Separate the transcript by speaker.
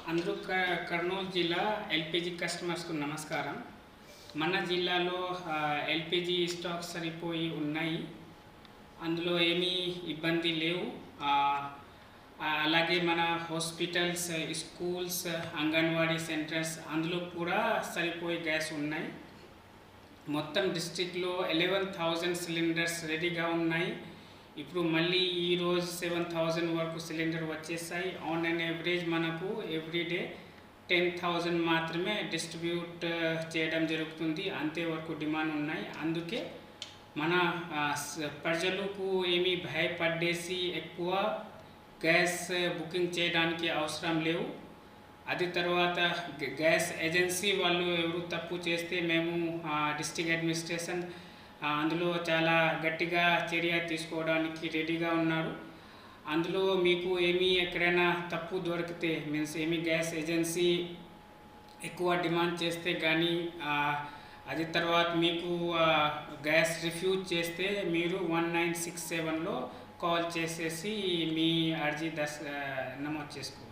Speaker 1: అందరూ కర్నూలు జిల్లా ఎల్పిజి కస్టమర్స్కు నమస్కారం. మన జిల్లాలో ఎల్పిజి స్టాక్ సరిపోయి ఉన్నాయి. అందులో ఏమీ ఇబ్బంది లేవు. అలాగే మన హాస్పిటల్స్, స్కూల్స్, అంగన్వాడీ సెంటర్స్ అందులో కూడా సరిపోయే గ్యాస్ ఉన్నాయి. మొత్తం డిస్ట్రిక్ట్లో 11,000 సిలిండర్స్ రెడీగా ఉన్నాయి. ఇప్పుడు మళ్ళీ ఈరోజు 7,000 వరకు సిలిండర్ వచ్చేసాయి. ఆన్ అండ్ యావరేజ్ మనకు ఎవ్రీడే 10,000 మాత్రమే డిస్ట్రిబ్యూట్ చేయడం జరుగుతుంది. అంతే వరకు డిమాండ్ ఉన్నాయి. అందుకే మన ప్రజలకు ఏమీ భయపడేసి ఎక్కువ గ్యాస్ బుకింగ్ చేయడానికి అవసరం లేవు. అది తర్వాత గ్యాస్ ఏజెన్సీ వాళ్ళు ఎవరు తప్పు చేస్తే మేము డిస్ట్రిక్ట్ అడ్మినిస్ట్రేషన్ అందులో చాలా గట్టిగా చర్య తీసుకోవడానికి రెడీగా ఉన్నారు. అందులో మీకు ఎక్కడైనా తప్పు దొరికితే మీన్స్ గ్యాస్ ఏజెన్సీ ఎక్కువ డిమాండ్ చేస్తే కానీ అది తర్వాత మీకు గ్యాస్ రిఫ్యూజ్ చేస్తే మీరు 1967లో కాల్ చేసేసి మీ అర్జీ నమోదు చేసుకోవాలి.